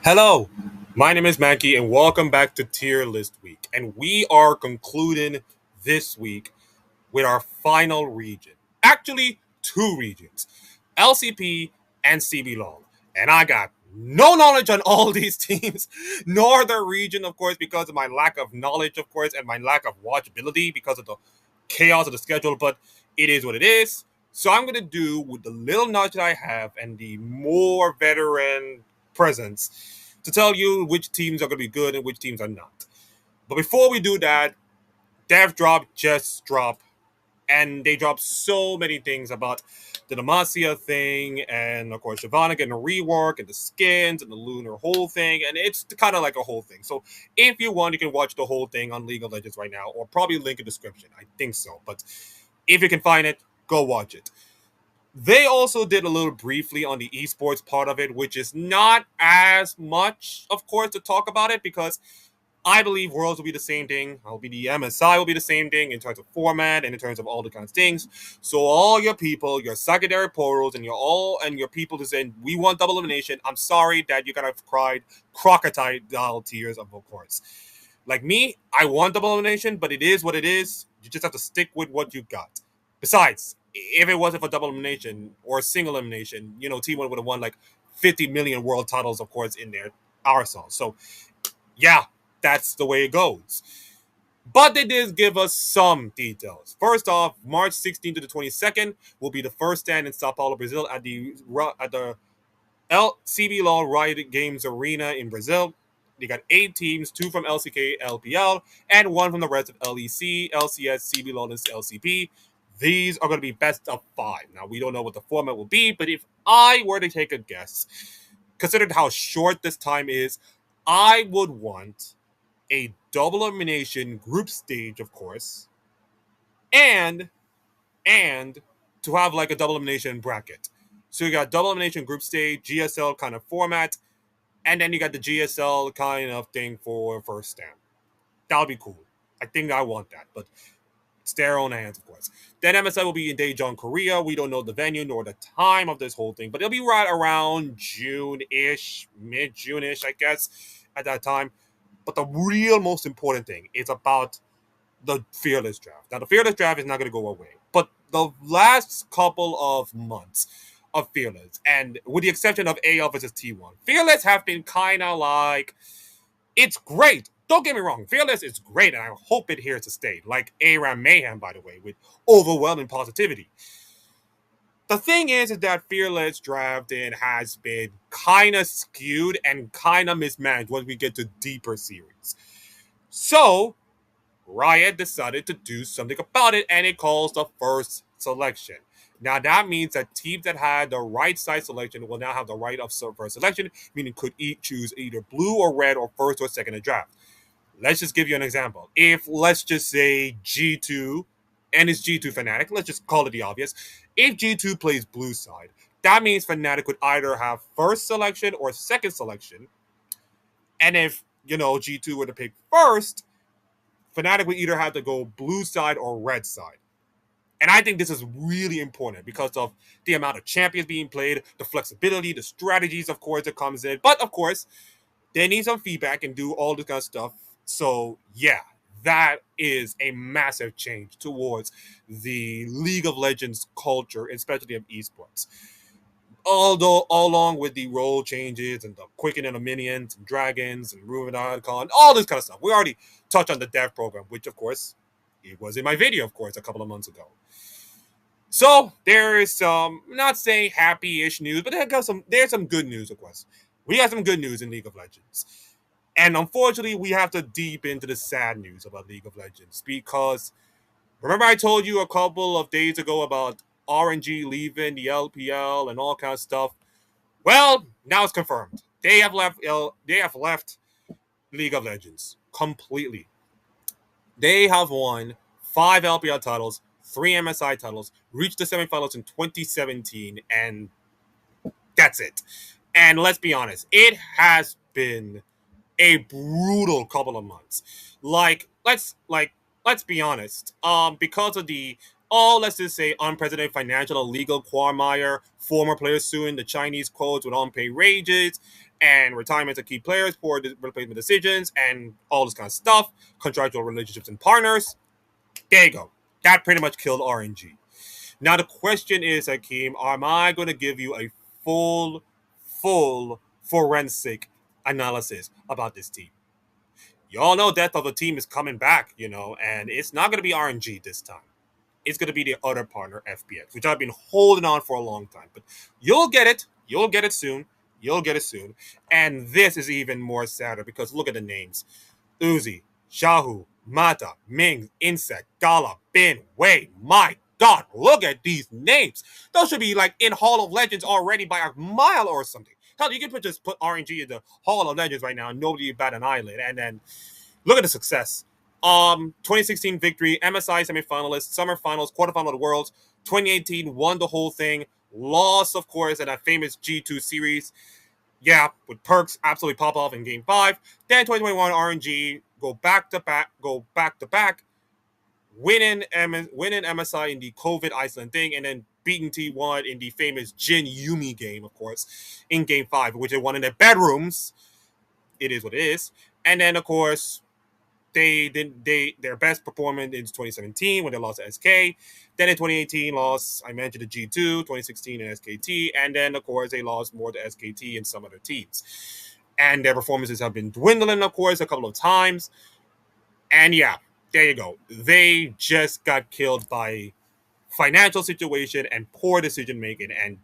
Hello, my name is Mackie, and welcome back to Tierlist Week. And we are concluding this week with our final region. Actually, two regions, LCP and CBLOL. And I got no knowledge on all these teams, nor their region, of course, because of my lack of knowledge, of course, and my lack of watchability because of the chaos of the schedule. But it is what it is. So I'm going to do with the little knowledge that I have and the more veteran presence to tell you which teams are going to be good and which teams are not. But before we do that, Dev Drop just dropped, and they dropped so many things about the Demacia thing, and of course Shyvana getting a rework, and the skins, and the lunar whole thing, and it's kind of like a whole thing. So if you want, you can watch the whole thing on League of Legends right now, or probably link in the description. I think so, but if you can find it, go watch it. They also did a little briefly on the esports part of it, which is not as much, of course, to talk about it because I believe Worlds will be the same thing. I'll be the MSI will be the same thing in terms of format and in terms of all the kinds of things. So all your people, your secondary portals, and your people who said we want double elimination. I'm sorry that you're gonna have cried crocodile tears, of course. Like me, I want double elimination, but it is what it is. You just have to stick with what you got. Besides, if it wasn't for double elimination or single elimination, T1 would have won like 50 million world titles, of course, in their arsenal. So yeah, that's the way it goes. But they did give us some details. First off, March 16th to the 22nd will be the first stand in Sao Paulo, Brazil, at the CBLOL Riot Games Arena in Brazil. They got 8 teams, 2 from LCK, LPL, and 1 from the rest of LEC, LCS, CBLOL, and LCP. These are going to be best of 5. Now, we don't know what the format will be, but if I were to take a guess, considering how short this time is, I would want a double elimination group stage, of course, and to have like a double elimination bracket. So you got double elimination group stage, GSL kind of format, and then you got the GSL kind of thing for first stand. That would be cool. I think I want that, but it's their own hands, of course. Then MSI will be in Daejeon, Korea. We don't know the venue nor the time of this whole thing, but it'll be right around June-ish, mid-June-ish, I guess, at that time. But the real most important thing is about the Fearless Draft. Now, the Fearless Draft is not going to go away, but the last couple of months of Fearless, and with the exception of AL versus T1, Fearless have been kind of like, it's great. Don't get me wrong, Fearless is great, and I hope it here to stay. Like ARAM Mayhem, by the way, with overwhelming positivity. The thing is that Fearless drafting has been kind of skewed and kind of mismanaged when we get to deeper series. So, Riot decided to do something about it, and it calls the first selection. Now, that means that teams that had the right side selection will now have the right of first selection, meaning could choose either blue or red or first or second in draft. Let's just give you an example. If, let's just say, G2 and it's G2 Fnatic, let's just call it the obvious. If G2 plays blue side, that means Fnatic would either have first selection or second selection. And if, G2 were to pick first, Fnatic would either have to go blue side or red side. And I think this is really important because of the amount of champions being played, the flexibility, the strategies, of course, that comes in. But, of course, they need some feedback and do all this kind of stuff. So, yeah, that is a massive change towards the League of Legends culture, especially of esports. Although, along with the role changes and the quickening of minions and dragons and Ruin Icon, all this kind of stuff. We already touched on the dev program, which, of course, it was in my video, of course, a couple of months ago. So, there is some, not saying happy-ish news, but there's some good news, of course. We got some good news in League of Legends. And unfortunately, we have to deep into the sad news about League of Legends because remember I told you a couple of days ago about RNG leaving the LPL and all kinds of stuff? Well, now it's confirmed. They have left League of Legends completely. They have won 5 LPL titles, 3 MSI titles, reached the semifinals in 2017, and that's it. And let's be honest, it has been a brutal couple of months. Let's be honest. Because of the let's just say unprecedented financial and legal quagmire, former players suing the Chinese codes with unpaid wages, and retirements of key players, poor replacement decisions, and all this kind of stuff, contractual relationships and partners. There you go. That pretty much killed RNG. Now the question is, Hakeem, am I going to give you a full forensic analysis about this team? You all know death of the team is coming back, and it's not going to be RNG this time. It's going to be the other partner, FPX, which I've been holding on for a long time. But you'll get it. You'll get it soon. You'll get it soon. And this is even more sadder because look at the names: Uzi, Shahu, Mata, Ming, Insect, Gala, Bin, Wei. My God, look at these names. Those should be like in Hall of Legends already by a mile or something. Hell, you can just put RNG in the Hall of Legends right now and nobody bat an eyelid. And then look at the success. 2016 victory, MSI semifinalist, summer finals, quarterfinal of the Worlds. 2018 won the whole thing. Lost, of course, in that famous G2 series. Yeah, with perks absolutely pop off in Game 5. Then 2021 RNG go back to back, winning MSI in the COVID Iceland thing, and then beating T1 in the famous Jin Yumi game, of course, in Game 5, which they won in their bedrooms. It is what it is. And then, of course, their best performance in 2017 when they lost to SK. Then in 2018 lost, I mentioned the G2, 2016 in SKT, and then of course they lost more to SKT and some other teams. And their performances have been dwindling, of course, a couple of times. And yeah, there you go. They just got killed by financial situation and poor decision making, and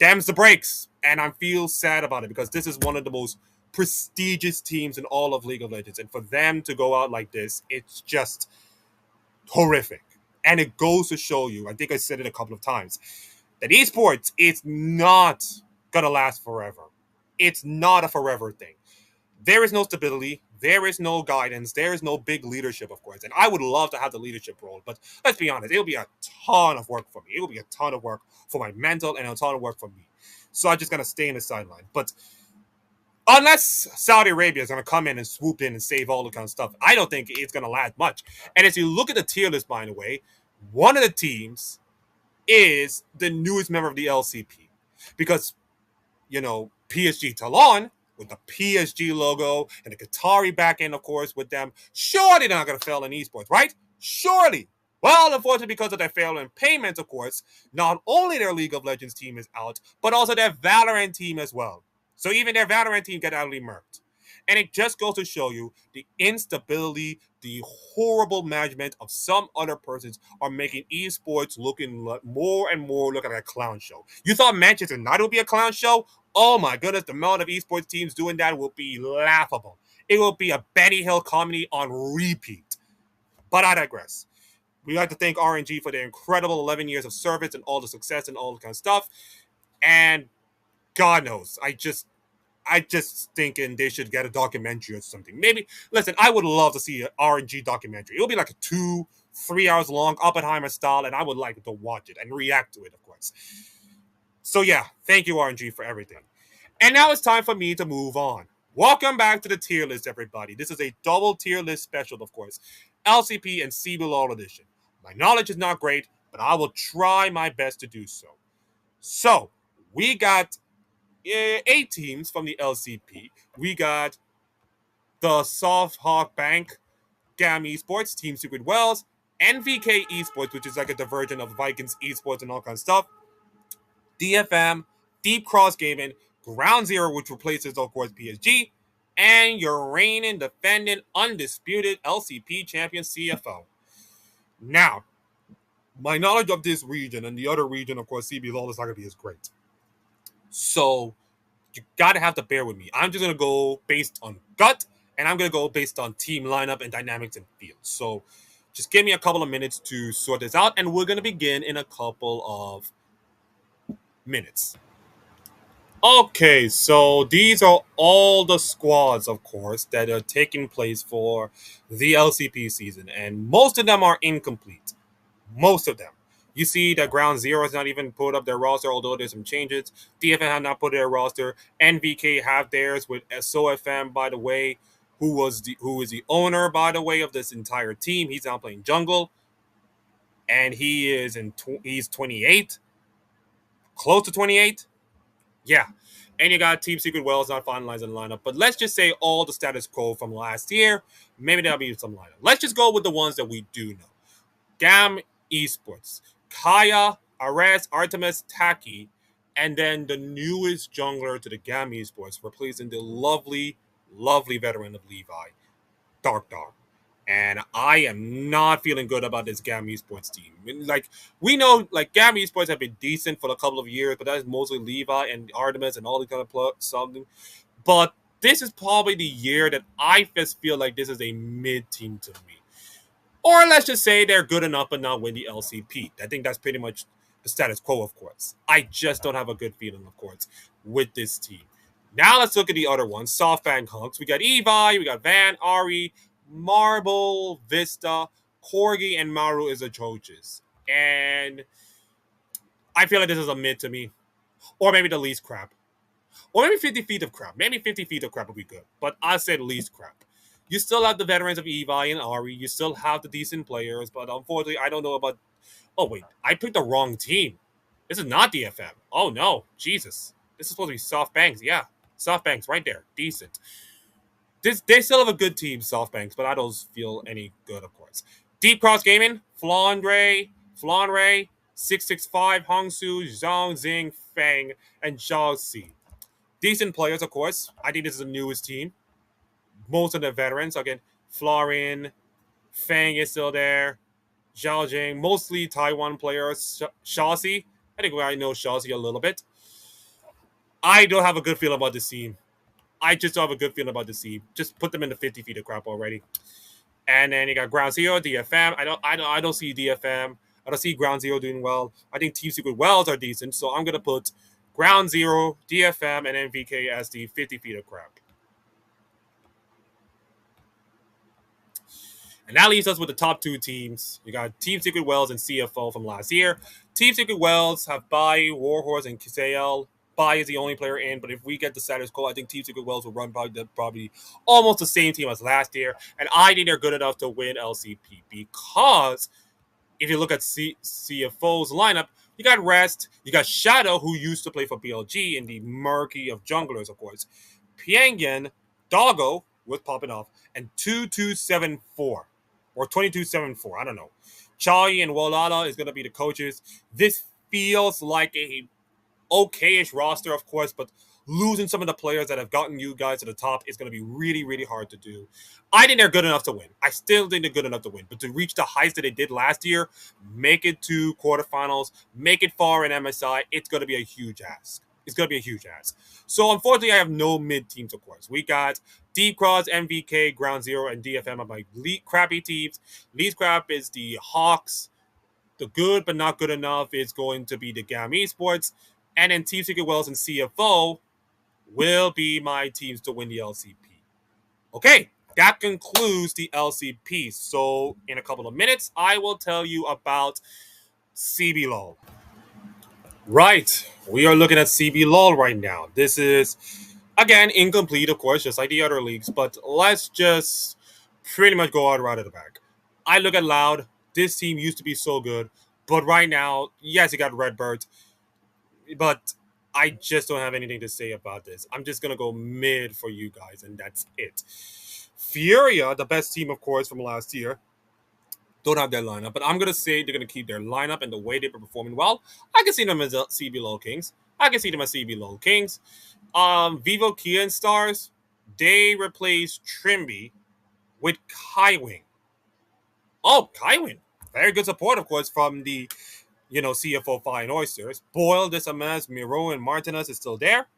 damns the brakes. And I feel sad about it because this is one of the most prestigious teams in all of League of Legends. And for them to go out like this, it's just horrific. And it goes to show you, I think I said it a couple of times, that esports is not going to last forever. It's not a forever thing. There is no stability. There is no guidance. There is no big leadership, of course. And I would love to have the leadership role. But let's be honest, it'll be a ton of work for me. It'll be a ton of work for my mental and a ton of work for me. So I'm just going to stay in the sideline. But unless Saudi Arabia is going to come in and swoop in and save all the kind of stuff, I don't think it's going to last much. And as you look at the tier list, by the way, one of the teams is the newest member of the LCP. Because PSG Talon with the PSG logo and the Qatari back end, of course, with them. Surely they're not going to fail in esports, right? Surely. Well, unfortunately, because of their failure in payments, of course, not only their League of Legends team is out, but also their Valorant team as well. So even their Valorant team got utterly murked. And it just goes to show you the instability, the horrible management of some other persons are making esports looking more and more look like a clown show. You thought Manchester United would be a clown show? Oh my goodness, the amount of esports teams doing that will be laughable. It will be a Benny Hill comedy on repeat. But I digress. We like to thank RNG for their incredible 11 years of service and all the success and all the kind of stuff. And God knows, I just thinking they should get a documentary or something. Maybe, listen, I would love to see an RNG documentary. It'll be like a 2-3 hours long, Oppenheimer style, and I would like to watch it and react to it, of course. So yeah, thank you, RNG, for everything. And now it's time for me to move on. Welcome back to the tier list, everybody. This is a double tier list special, of course. LCP and CBLOL edition. My knowledge is not great, but I will try my best to do so. So, we got 8 teams from the LCP. We got the Soft Hawk Bank, GAM Esports, Team Secret Wells, NVK Esports, which is like a diversion of Vikings Esports and all kinds of stuff, DFM, Deep Cross Gaming, Ground Zero, which replaces, of course, PSG, and your reigning, defending, undisputed LCP champion CFO. Now, my knowledge of this region and the other region, of course, CBLOL is not going to be as great. So, you got to have to bear with me. I'm just going to go based on gut, and I'm going to go based on team lineup and dynamics and field. So, just give me a couple of minutes to sort this out, and we're going to begin in a couple of minutes. Okay, so these are all the squads, of course, that are taking place for the LCP season, and most of them are incomplete. Most of them. You see that Ground Zero has not even put up their roster, although there's some changes. DFM have not put their roster. NVK have theirs with SOFM, by the way, who is the owner, by the way, of this entire team. He's now playing jungle, and he's 28, close to 28. Yeah. And you got Team Secret Wells not finalizing the lineup. But let's just say all the status quo from last year. Maybe there'll be some lineup. Let's just go with the ones that we do know. Gam Esports, Kaya, Ares, Artemis, Taki, and then the newest jungler to the Gam Esports, replacing the lovely, lovely veteran of Levi, Dark Dark. And I am not feeling good about this GAM Esports team. Like, we know, like, GAM Esports have been decent for a couple of years, but that's mostly Levi and Artemis and all these kind of something. But this is probably the year that I just feel like this is a mid team to me. Or let's just say they're good enough but not win the LCP. I think that's pretty much the status quo, of course. I just don't have a good feeling, of course, with this team. Now let's look at the other ones. SoftBank Hunks. We got Evi, we got Van, Ari, Marble, Vista, Corgi, and Maru is atrocious. And I feel like this is a mid to me. Or maybe the least crap. Or maybe 50 feet of crap. Maybe 50 feet of crap would be good. But I said least crap. You still have the veterans of Evi and Ari. You still have the decent players. But unfortunately, I don't know about... Oh, wait. I picked the wrong team. This is not DFM. Oh, no. Jesus. This is supposed to be SoftBanks. Yeah. SoftBanks right there. Decent. They still have a good team, SoftBanks, but I don't feel any good, of course. Deep Cross Gaming, Flanray, 665, Hongsu, Zhang, Xing, Fang, and Zhao Si. Decent players, of course. I think this is the newest team. Most of the veterans, again, Florin, Fang is still there, Zhao Jing, mostly Taiwan players. Shaoxi, I think I know Shaoxi a little bit. I don't have a good feeling about this team. I just don't have a good feeling about this team. Just put them in the 50 feet of crap already. And then you got Ground Zero, DFM. I don't see DFM. I don't see Ground Zero doing well. I think Team Secret Wells are decent, so I'm gonna put Ground Zero, DFM, and MVK as the 50 feet of crap. And that leaves us with the top two teams. You got Team Secret Wells and CFO from last year. Team Secret Wells have Bai, Warhorse, and Kisael. Bai is the only player in, but if we get the status quo, I think Team Secret Wells will run probably almost the same team as last year. And I think they're good enough to win LCP because if you look at CFO's lineup, you got Rest, you got Shadow, who used to play for BLG in the murky of junglers, of course. Pyongyang, Doggo, with popping off, and 2274 or 2274. I don't know. Chai and Wolala is going to be the coaches. This feels like a okayish roster, of course, but losing some of the players that have gotten you guys to the top is going to be really, really hard to do. I think they're good enough to win. I still think they're good enough to win. But to reach the heights that they did last year, make it to quarterfinals, make it far in MSI, it's going to be a huge ask. It's going to be a huge ask. So, unfortunately, I have no mid teams, of course. We got Deep Cross, MVK, Ground Zero, and DFM are my crappy teams. Least crap is the Hawks. The good but not good enough is going to be the GAM Esports. And then Team Secret Wells and CFO will be my teams to win the LCP. Okay, that concludes the LCP. So, in a couple of minutes, I will tell you about CBLOL. Right, we are looking at CBLOL right now. This is, again, incomplete, of course, just like the other leagues, but let's just pretty much go out right at the back. I look at Loud. This team used to be so good, but right now, yes, you got Redbird, but I just don't have anything to say about this. I'm just going to go mid for you guys, and that's it. Furia, the best team, of course, from last year, don't have their lineup, but I'm going to say they're going to keep their lineup and the way they've been performing well. I can see them as CBLOL Kings. Vivo Kia and Stars, they replaced Trimby with Kaiwing. Oh, Kaiwing. Very good support, of course, from the CFO Fine Oysters. Boyle, Desamas, Miro, and Martinez is still there.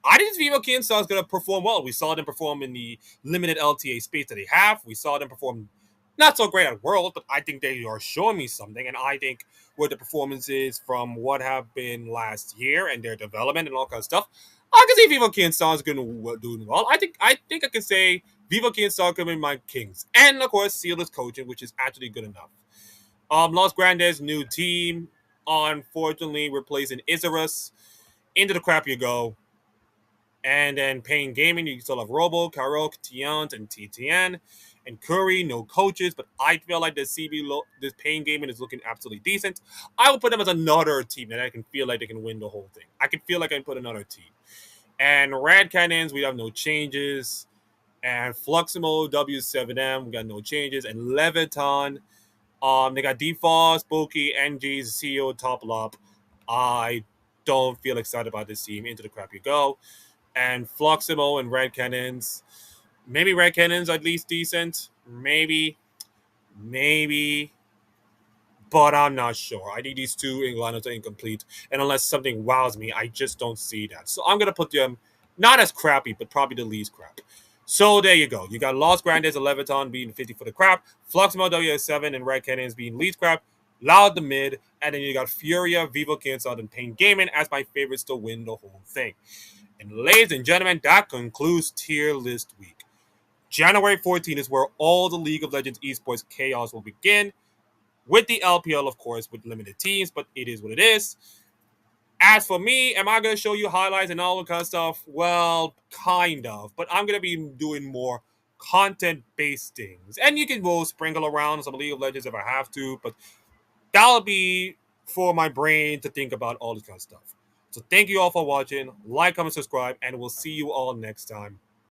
I think Vivo Kia and Stars is going to perform well. We saw them perform in the limited LTA space that they have. We saw them perform not so great at World, but I think they are showing me something. And I think with the performances from what have been last year and their development and all kinds of stuff, I can see Vivo Kia and Stars going to do well. I think I can say Vivo Kia and Stars can be my kings. And of course, Sealess coaching, which is actually good enough. Los Grandes new team, unfortunately replacing Isurus. Into the crap you go. And then Pain Gaming, you still have Robo, Karok, Tiant, and TTN. And Curry, no coaches, but I feel like this Pain Gaming is looking absolutely decent. I will put them as another team that I can feel like they can win the whole thing. I can feel like I can put another team. And Red Cannons, we have no changes. And Fluximo W7M, we got no changes. And Leviton, they got Defos, Bulky, NGs, CEO, Top Lop. I don't feel excited about this team. Into the crap you go. And Fluximo and Red Cannons. Maybe Red Cannons at least decent. Maybe, but I'm not sure. I think these two lineups are incomplete, and unless something wows me, I just don't see that. So I'm gonna put them not as crappy, but probably the least crap. So there you go. You got Los Grandes and Leviton being 50 for the crap, Fluxmo WS7 and Red Cannons being least crap, Loud the mid, and then you got Furia, Vivo Cancel, and Pain Gaming as my favorites to win the whole thing. And ladies and gentlemen, that concludes tier list week. January 14th is where all the League of Legends esports chaos will begin with the LPL, of course, with limited teams, but it is what it is. As for me, am I going to show you highlights and all that kind of stuff? Well, kind of, but I'm going to be doing more content-based things. And you can go sprinkle around some League of Legends if I have to, but that'll be for my brain to think about all this kind of stuff. So thank you all for watching. Like, comment, subscribe, and we'll see you all next time.